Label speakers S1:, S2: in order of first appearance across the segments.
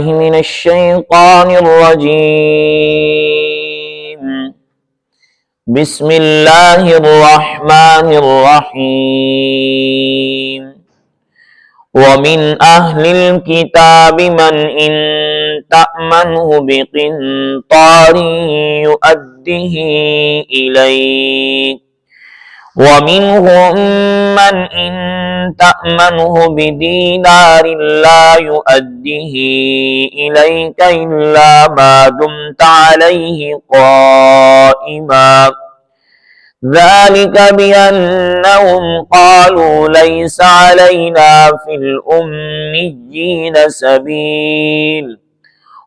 S1: من الشيطان الرجيم بسم الله الرحمن الرحيم ومن أهل الكتاب من إن تأمنه بقنطار يؤده إليك ومنهم من إن تأمنه بدينار لا يؤده إليك إلا ما دمت عليه قائما ذلك بأنهم قالوا ليس علينا في الأميين سبيل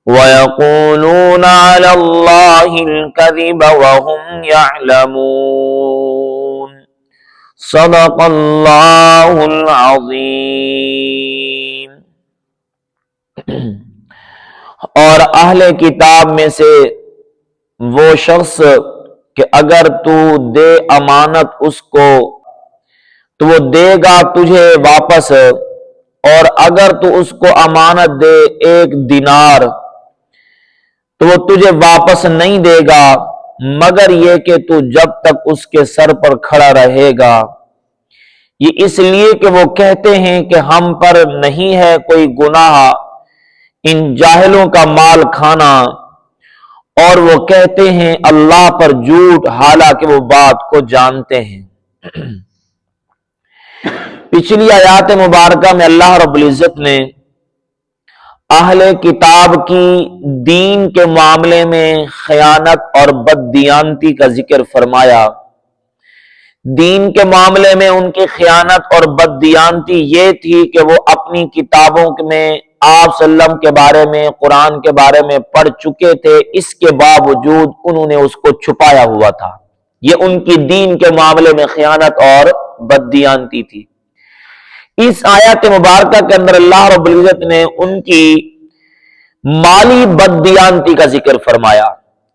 S1: ويقولون على الله الكذب وهم يعلمون صدق اللہ العظیم۔ اور اہل کتاب میں سے وہ شخص کہ اگر تو دے امانت اس کو تو وہ دے گا تجھے واپس، اور اگر تو اس کو امانت دے 1 دینار تو وہ تجھے واپس نہیں دے گا مگر یہ کہ تو جب تک اس کے سر پر کھڑا رہے گا۔ یہ اس لیے کہ وہ کہتے ہیں کہ ہم پر نہیں ہے کوئی گناہ ان جاہلوں کا مال کھانا، اور وہ کہتے ہیں اللہ پر جھوٹ حالانکہ وہ بات کو جانتے ہیں۔ پچھلی آیات مبارکہ میں اللہ رب العزت نے اہل کتاب کی دین کے معاملے میں خیانت اور بددیانتی کا ذکر فرمایا۔ دین کے معاملے میں ان کی خیانت اور بددیانتی یہ تھی کہ وہ اپنی کتابوں میں آپ صلی اللہ علیہ وسلم کے بارے میں، قرآن کے بارے میں پڑھ چکے تھے، اس کے باوجود انہوں نے اس کو چھپایا ہوا تھا۔ یہ ان کی دین کے معاملے میں خیانت اور بددیانتی تھی۔ اس آیت مبارکہ کے اندر اللہ رب العزت نے ان کی مالی بددیانتی کا ذکر فرمایا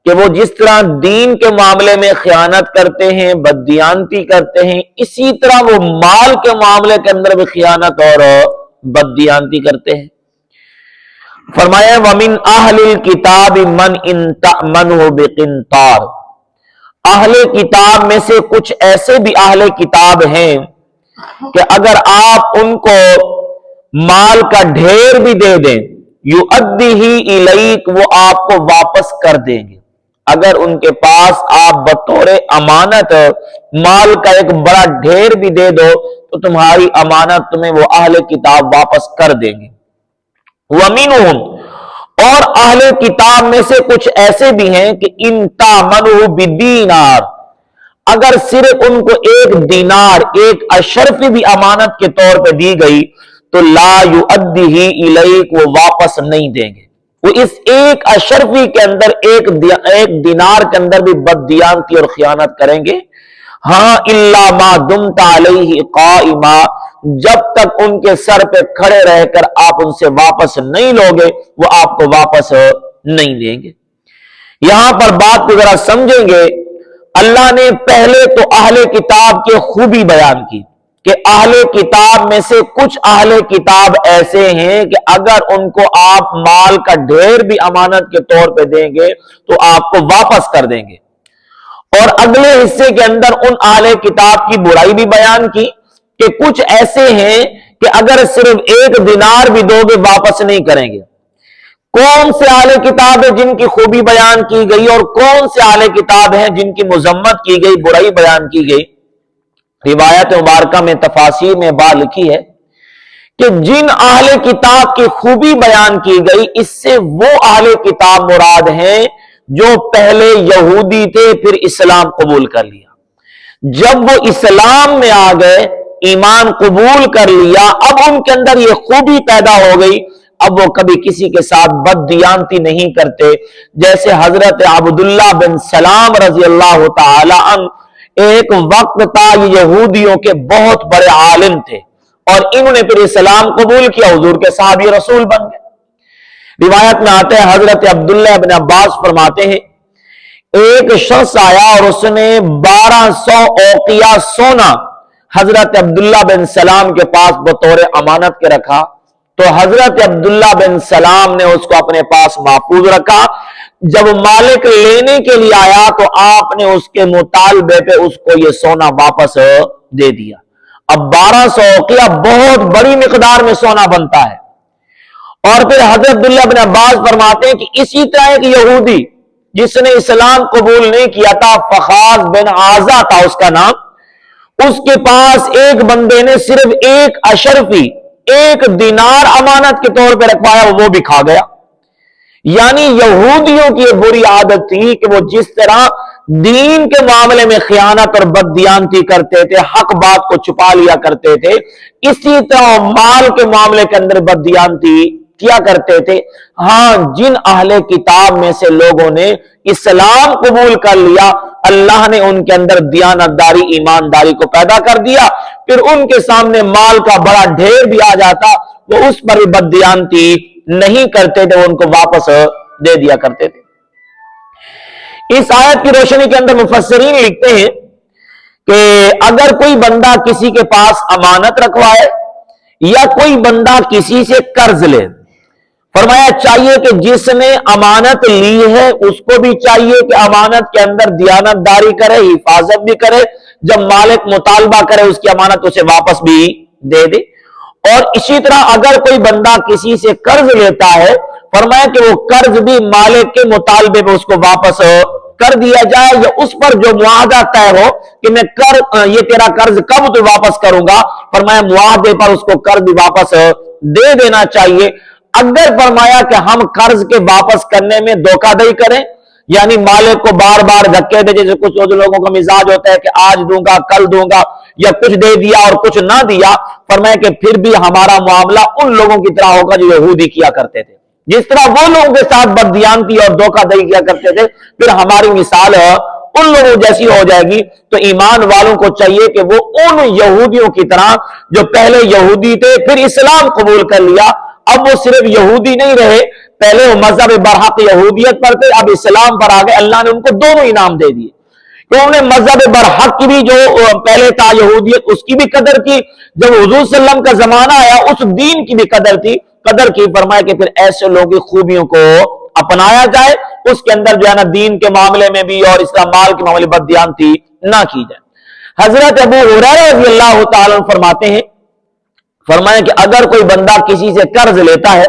S1: کہ وہ جس طرح دین کے معاملے میں خیانت کرتے ہیں، بددیانتی کرتے ہیں، اسی طرح وہ مال کے معاملے کے اندر بھی خیانت اور بددیانتی کرتے ہیں۔ فرمایا وَمِنْ أَهْلِ الْكِتَابِ مَنْ إِنْ تَأْمَنْهُ بِقِنْطَارٍ، اہل کتاب میں سے کچھ ایسے بھی اہل کتاب ہیں کہ اگر آپ ان کو مال کا ڈھیر بھی دے دیں یُؤَدِّهِ إِلَيْكَ، وہ آپ کو واپس کر دیں گے۔ اگر ان کے پاس آپ بطور امانت مال کا ایک بڑا ڈھیر بھی دے دو تو تمہاری امانت تمہیں وہ اہل کتاب واپس کر دیں گے۔ وَمِنْهُمْ، اور اہل کتاب میں سے کچھ ایسے بھی ہیں کہ اِن تَأْمَنْهُ بِدِینار، اگر صرف ان کو 1 دینار، 1 اشرفی بھی امانت کے طور پہ دی گئی تو لا یؤدیہ الیک، وہ واپس نہیں دیں گے۔ وہ اس 1 اشرفی کے اندر 1 دینار کے اندر بھی بددیانتی اور خیانت کریں گے۔ ہاں الا ما دمت علیہ قائما، جب تک ان کے سر پہ کھڑے رہ کر آپ ان سے واپس نہیں لوگے وہ آپ کو واپس نہیں دیں گے۔ یہاں پر بات کو ذرا سمجھیں گے، اللہ نے پہلے تو اہل کتاب کی خوبی بیان کی کہ اہل کتاب میں سے کچھ اہل کتاب ایسے ہیں کہ اگر ان کو آپ مال کا ڈھیر بھی امانت کے طور پہ دیں گے تو آپ کو واپس کر دیں گے۔ اور اگلے حصے کے اندر ان اہل کتاب کی برائی بھی بیان کی کہ کچھ ایسے ہیں کہ اگر صرف 1 دینار بھی دو گے واپس نہیں کریں گے۔ کون سے اہل کتاب ہیں جن کی خوبی بیان کی گئی اور کون سے اہل کتاب ہیں جن کی مذمت کی گئی، برائی بیان کی گئی؟ روایت مبارکہ میں تفاسیر میں بات لکھی ہے کہ جن اہل کتاب کی خوبی بیان کی گئی اس سے وہ اہل کتاب مراد ہیں جو پہلے یہودی تھے پھر اسلام قبول کر لیا۔ جب وہ اسلام میں آ گئے، ایمان قبول کر لیا، اب ان کے اندر یہ خوبی پیدا ہو گئی، اب وہ کبھی کسی کے ساتھ بددیانتی نہیں کرتے۔ جیسے حضرت عبداللہ بن سلام رضی اللہ تعالی عنہ، ایک وقت تھا یہ یہودیوں کے بہت بڑے عالم تھے اور انہوں نے پھر اسلام قبول کیا، حضور کے صحابی رسول بن گئے۔ روایت میں آتے ہیں حضرت عبداللہ بن عباس فرماتے ہیں ایک شخص آیا اور اس نے 1200 اوقیہ سونا حضرت عبداللہ بن سلام کے پاس بطور امانت کے رکھا تو حضرت عبداللہ بن سلام نے اس کو اپنے پاس محفوظ رکھا. جب مالک لینے کے لیے آیا تو آپ نے اس کے مطالبے پہ اس کو یہ سونا واپس دے دیا. اب 1200 اوقیہ بہت بڑی مقدار میں سونا بنتا ہے. اور پھر حضرت عبداللہ بن عباس فرماتے ہیں کہ اسی طرح ایک یہودی جس نے اسلام قبول نہیں کیا تھا، فخاذ بن عازا تھا اس کا نام، اس کے پاس ایک بندے نے صرف ایک اشرفی، ایک دینار امانت کے طور پہ رکھوایا، وہ بھی کھا گیا. یعنی یہودیوں کی یہ بری عادت تھی کہ وہ جس طرح دین کے معاملے میں خیانت اور بددیانتی کرتے تھے، حق بات کو چھپا لیا کرتے تھے، اسی طرح مال کے معاملے کے اندر بددیانتی کیا کرتے تھے. ہاں، جن اہل کتاب میں سے لوگوں نے اسلام قبول کر لیا، اللہ نے ان کے اندر دیانتداری، ایمانداری کو پیدا کر دیا. پھر ان کے سامنے مال کا بڑا ڈھیر بھی آ جاتا، وہ اس پر بددیانتی نہیں کرتے تھے، وہ ان کو واپس دے دیا کرتے تھے. اس آیت کی روشنی کے اندر مفسرین لکھتے ہیں کہ اگر کوئی بندہ کسی کے پاس امانت رکھوائے یا کوئی بندہ کسی سے قرض لے، فرمایا چاہیے کہ جس نے امانت لی ہے اس کو بھی چاہیے کہ امانت کے اندر دیانتداری کرے، حفاظت بھی کرے، جب مالک مطالبہ کرے اس کی امانت اسے واپس بھی دے دے. اور اسی طرح اگر کوئی بندہ کسی سے قرض لیتا ہے، فرمایا کہ وہ قرض بھی مالک کے مطالبے پہ اس کو واپس کر دیا جائے، یا اس پر جو معاہدہ طے ہو کہ میں یہ تیرا قرض کب تو واپس کروں گا، فرمایا معاہدے پر اس کو قرض بھی واپس دے دینا چاہیے. اگر فرمایا کہ ہم قرض کے واپس کرنے میں دھوکہ دہی کریں، یعنی مالک کو بار بار دھکے دے، جیسے کچھ لوگوں کا مزاج ہوتا ہے کہ آج دوں گا، کل دوں گا، یا کچھ دے دیا اور کچھ نہ دیا، فرمایا کہ پھر بھی ہمارا معاملہ ان لوگوں کی طرح ہوگا جو یہودی کیا کرتے تھے. جس طرح وہ لوگوں کے ساتھ بددیانتی اور دھوکہ دہی کیا کرتے تھے، پھر ہماری مثال ان لوگوں جیسی ہو جائے گی. تو ایمان والوں کو چاہیے کہ وہ ان یہودیوں کی طرح جو پہلے یہودی تھے پھر اسلام قبول کر لیا، اب وہ صرف یہودی نہیں رہے، پہلے وہ مذہب برحق یہودیت پر تھے، اب اسلام پر آ گئے. اللہ نے ان کو دونوں انعام دے دیے کہ انہوں نے مذہب برحق کی بھی جو پہلے تھا یہودیت، اس کی بھی قدر کی، جب حضور صلی اللہ علیہ وسلم کا زمانہ آیا اس دین کی بھی قدر کی. فرمایا کہ پھر ایسے لوگوں کی خوبیوں کو اپنایا جائے، اس کے اندر جو ہے نا دین کے معاملے میں بھی اور اسلام مال کے معاملے بددیانتی نہ کی جائے. حضرت ابو ہریرہ رضی اللہ تعالیٰ عنہ فرماتے ہیں، فرمایا کہ اگر کوئی بندہ کسی سے قرض لیتا ہے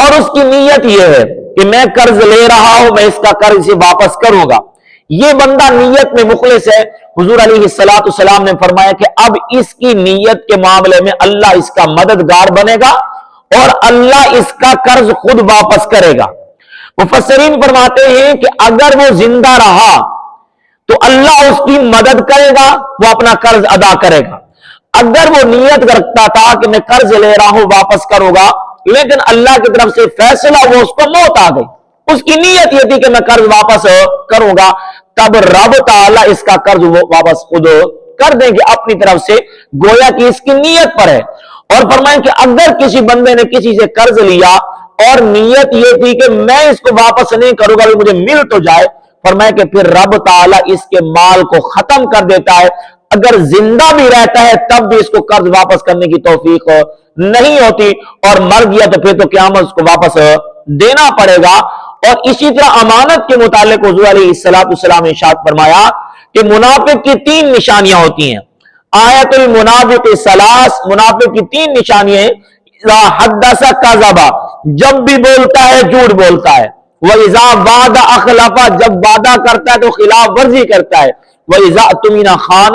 S1: اور اس کی نیت یہ ہے کہ میں قرض لے رہا ہوں، میں اس کا قرض سے واپس کروں گا، یہ بندہ نیت میں مخلص ہے، حضور علیہ السلام نے فرمایا کہ اب اس کی نیت کے معاملے میں اللہ اس کا مددگار بنے گا اور اللہ اس کا قرض خود واپس کرے گا. مفسرین فرماتے ہیں کہ اگر وہ زندہ رہا تو اللہ اس کی مدد کرے گا، وہ اپنا قرض ادا کرے گا. اگر وہ نیت رکھتا تھا کہ میں قرض لے رہا ہوں واپس کروں گا، لیکن اللہ کی طرف سے فیصلہ وہ اس کو موت آ گئی، اس کی نیت یہ تھی کہ میں قرض واپس کروں گا، تب رب تعالیٰ اس کا قرض واپس خود کر دیں گے اپنی طرف سے، گویا کہ اس کی نیت پر ہے. اور فرمائیں کہ اگر کسی بندے نے کسی سے قرض لیا اور نیت یہ تھی کہ میں اس کو واپس نہیں کروں گا، مجھے مل تو جائے، فرمائیں کہ پھر رب تعالیٰ اس کے مال کو ختم کر دیتا ہے. اگر زندہ بھی رہتا ہے تب بھی اس کو قرض واپس کرنے کی توفیق نہیں ہوتی، اور مر گیا تو پھر تو قیامت اس کو واپس دینا پڑے گا. اور اسی طرح امانت کے متعلق حضور علیہ السلام نے ارشاد فرمایا کہ منافق کی 3 نشانیاں ہوتی ہیں. آیت المنافق ثلاث، منافق کی 3 نشانیاں ہیں. اذا حدث کذب، جب بھی بولتا ہے جھوٹ بولتا ہے. واذا وعد اخلف، جب وعدہ کرتا ہے تو خلاف ورزی کرتا ہے. واذا اؤتمن خان،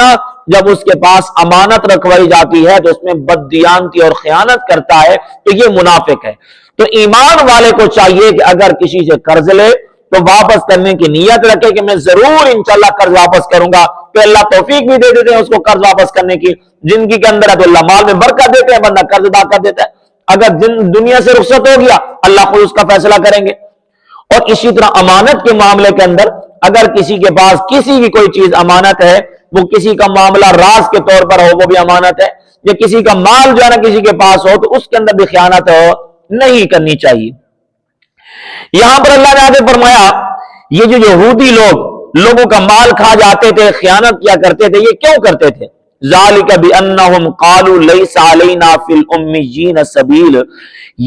S1: جب اس کے پاس امانت رکھوائی جاتی ہے تو اس میں بددیانتی اور خیانت کرتا ہے، تو یہ منافق ہے. تو ایمان والے کو چاہیے کہ اگر کسی سے قرض لے تو واپس کرنے کی نیت رکھے کہ میں ضرور انشاءاللہ قرض واپس کروں گا، تو اللہ توفیق بھی دے دیتے ہیں اس کو قرض واپس کرنے کی. زندگی کے اندر ہے تو اللہ مال میں برکت دیتے ہیں، بندہ قرض ادا کر دیتا ہے. اگر دنیا سے رخصت ہو گیا اللہ خود اس کا فیصلہ کریں گے. اور اسی طرح امانت کے معاملے کے اندر اگر کسی کے پاس کسی بھی کوئی چیز امانت ہے، وہ کسی کا معاملہ راز کے طور پر ہو وہ بھی امانت ہے، یا کسی کا مال جو ہے نا کسی کے پاس ہو تو اس کے اندر بھی خیانت نہیں کرنی چاہیے. یہاں پر اللہ نے آگے فرمایا یہ جو یہودی لوگوں کا مال کھا جاتے تھے، خیانت کیا کرتے تھے، یہ کیوں کرتے تھے؟ ذالک بأنہم قالوا لیس علینا فی الأمیین سبیل،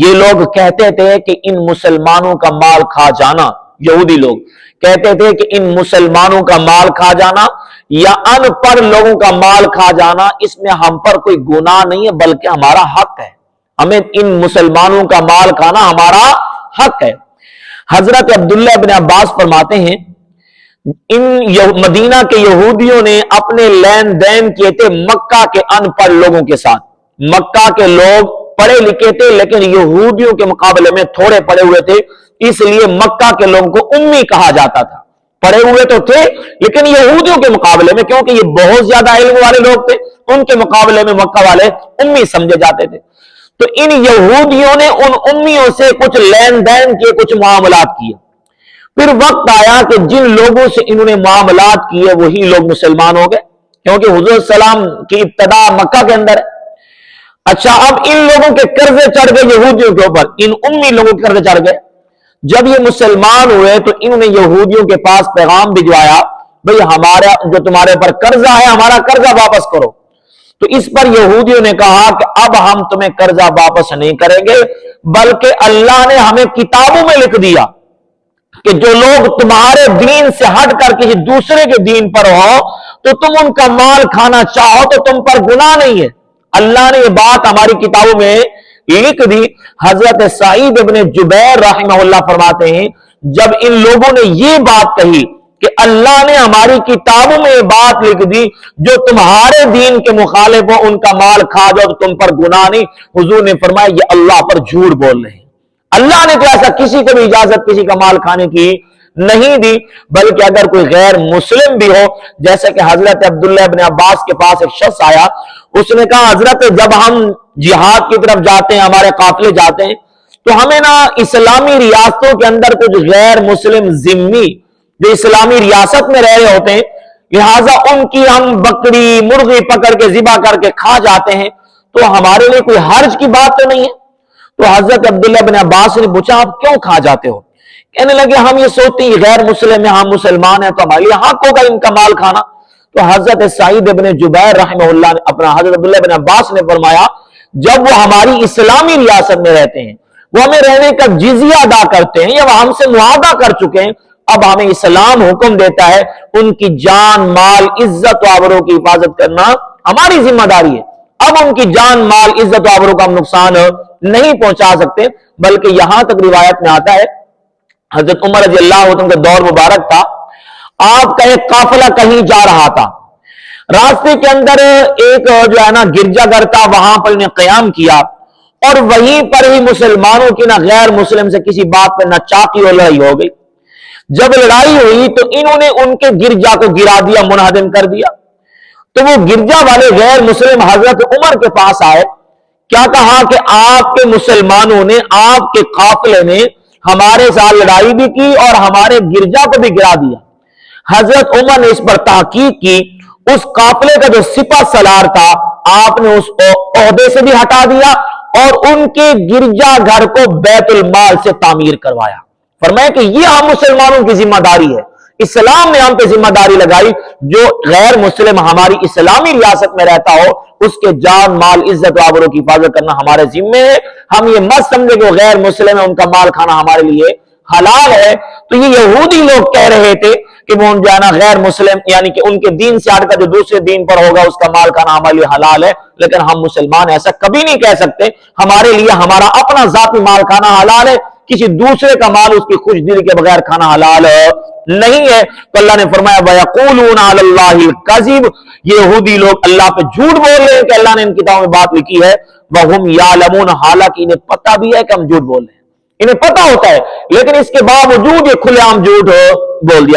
S1: یہ لوگ کہتے تھے کہ ان مسلمانوں کا مال کھا جانا، یہودی لوگ کہتے تھے کہ ان مسلمانوں کا مال کھا جانا یا ان پڑھ لوگوں کا مال کھا جانا، اس میں ہم پر کوئی گناہ نہیں ہے بلکہ ہمارا حق ہے، ہمیں ان مسلمانوں کا مال کھانا ہمارا حق ہے۔ حضرت عبداللہ بن عباس فرماتے ہیں ان مدینہ کے یہودیوں نے اپنے لین دین کیے تھے مکہ کے ان پڑھ لوگوں کے ساتھ۔ مکہ کے لوگ پڑھے لکھے تھے لیکن یہودیوں کے مقابلے میں تھوڑے پڑھے ہوئے تھے، اس لیے مکہ کے لوگوں کو امی کہا جاتا تھا۔ پڑھے ہوئے تو تھے لیکن یہودیوں کے مقابلے میں، کیونکہ یہ بہت زیادہ علم والے لوگ تھے، ان کے مقابلے میں مکہ والے امی سمجھے جاتے تھے۔ تو ان یہودیوں نے ان امیوں سے کچھ لین دین کیے، کچھ معاملات کیے۔ پھر وقت آیا کہ جن لوگوں سے انہوں نے معاملات کیے وہی لوگ مسلمان ہو گئے، کیونکہ حضور السلام کی ابتدا مکہ کے اندر ہے۔ اچھا، اب ان لوگوں کے قرضے چڑھ گئے یہودیوں کے اوپر، ان امی لوگوں کے قرضے چڑھ گئے۔ جب یہ مسلمان ہوئے تو انہوں نے یہودیوں کے پاس پیغام بھجوایا، بھئی ہمارا جو تمہارے پر قرضہ ہے ہمارا قرضہ واپس کرو۔ تو اس پر یہودیوں نے کہا کہ اب ہم تمہیں قرضہ واپس نہیں کریں گے، بلکہ اللہ نے ہمیں کتابوں میں لکھ دیا کہ جو لوگ تمہارے دین سے ہٹ کر کسی دوسرے کے دین پر ہو تو تم ان کا مال کھانا چاہو تو تم پر گناہ نہیں ہے۔ اللہ نے یہ بات ہماری کتابوں میں لکھ دی۔ حضرت سعید ابن جبیر رحمہ اللہ فرماتے ہیں جب ان لوگوں نے یہ بات کہی کہ اللہ نے ہماری کتابوں میں یہ بات لکھ دی جو تمہارے دین کے مخالف ہو ان کا مال کھا جاؤ تو تم پر گناہ نہیں، حضور نے فرمایا یہ اللہ پر جھوٹ بول رہے ہیں، اللہ نے تو ایسا کسی کو بھی اجازت کسی کا مال کھانے کی نہیں دی، بلکہ اگر کوئی غیر مسلم بھی ہو، جیسے کہ حضرت عبداللہ بن عباس کے پاس ایک شخص آیا، اس نے کہا حضرت جب ہم جہاد کی طرف جاتے ہیں، ہمارے قافلے جاتے ہیں تو ہمیں نا اسلامی ریاستوں کے اندر کچھ غیر مسلم ذمی جو اسلامی ریاست میں رہ رہے ہوتے ہیں، لہٰذا ان کی ہم بکری مرغی پکڑ کے ذبح کر کے کھا جاتے ہیں، تو ہمارے لیے کوئی حرج کی بات تو نہیں ہے۔ تو حضرت عبداللہ بن عباس نے پوچھا آپ کیوں کھا جاتے ہو؟ کہنے لگے ہم یہ سوچتے ہیں غیر مسلم ہیں، ہم مسلمان ہیں تو ہمارے لیے حق ہوگا ان کا مال کھانا۔ تو حضرت سعید بن جبیر رحمہ اللہ نے اپنا حضرت عبداللہ بن عباس نے فرمایا جب وہ ہماری اسلامی ریاست میں رہتے ہیں، وہ ہمیں رہنے کا جزیہ ادا کرتے ہیں یا وہ ہم سے معاہدہ کر چکے ہیں، اب ہمیں اسلام حکم دیتا ہے ان کی جان مال عزت و آبرو کی حفاظت کرنا ہماری ذمہ داری ہے۔ اب ان کی جان مال عزت و آبرو کا ہم نقصان نہیں پہنچا سکتے، بلکہ یہاں تک روایت میں آتا ہے حضرت عمر رضی اللہ عنہ کا دور مبارک تھا، آپ کا ایک قافلہ کہیں جا رہا تھا، راستے کے اندر ایک جو ہے نا گرجا گھر تھا، وہاں پر انہیں قیام کیا اور وہیں پر ہی مسلمانوں کی نہ غیر مسلم سے کسی بات پر نہ چاقی اور لڑائی ہو گئی۔ جب لڑائی ہوئی تو انہوں نے ان کے گرجا کو گرا دیا، منہدم کر دیا۔ تو وہ گرجا والے غیر مسلم حضرت عمر کے پاس آئے، کیا کہا کہ آپ کے مسلمانوں نے، آپ کے قافلے نے ہمارے ساتھ لڑائی بھی کی اور ہمارے گرجا کو بھی گرا دیا۔ حضرت عمر نے اس پر تحقیق کی، اس قافلے کا جو سپہ سالار تھا آپ نے اس عہدے سے بھی ہٹا دیا اور ان کے گرجا گھر کو بیت المال سے تعمیر کروایا۔ فرمایا کہ یہ ہم مسلمانوں کی ذمہ داری ہے، اسلام نے ہم پہ ذمہ داری لگائی، جو غیر مسلم ہماری اسلامی ریاست میں رہتا ہو اس کے جان مال عزت و آبرو کی حفاظت کرنا ہمارے ذمے ہے۔ ہم یہ مت سمجھے کہ وہ غیر مسلم ہے ان کا مال کھانا ہمارے لیے حلال ہے۔ تو یہ یہودی لوگ کہہ رہے تھے کہ وہ جانا غیر مسلم یعنی کہ ان کے دین سے ہٹ کر جو دوسرے دین پر ہوگا اس کا مال کھانا ہمارے لیے حلال ہے، لیکن ہم مسلمان ایسا کبھی نہیں کہہ سکتے، ہمارے لیے ہمارا اپنا ذاتی مال کھانا حلال ہے، کسی دوسرے کا مال اس کی خوش دلی کے بغیر کھانا حلال نہیں ہے۔ تو اللہ نے فرمایا وَيَقُولُونَ عَلَى اللَّهِ الْكَذِبَ، یہ یہودی لوگ اللہ پہ جھوٹ بول رہے ہیں کہ اللہ نے ان کتابوں میں بات لکھی ہے، وَهُمْ يَعْلَمُونَ، حالانکہ انہیں پتہ بھی ہے کہ ہم جھوٹ بول رہے ہیں، انہیں پتہ ہوتا ہے، لیکن اس کے باوجود یہ کھلے عام جھوٹ بول دیا۔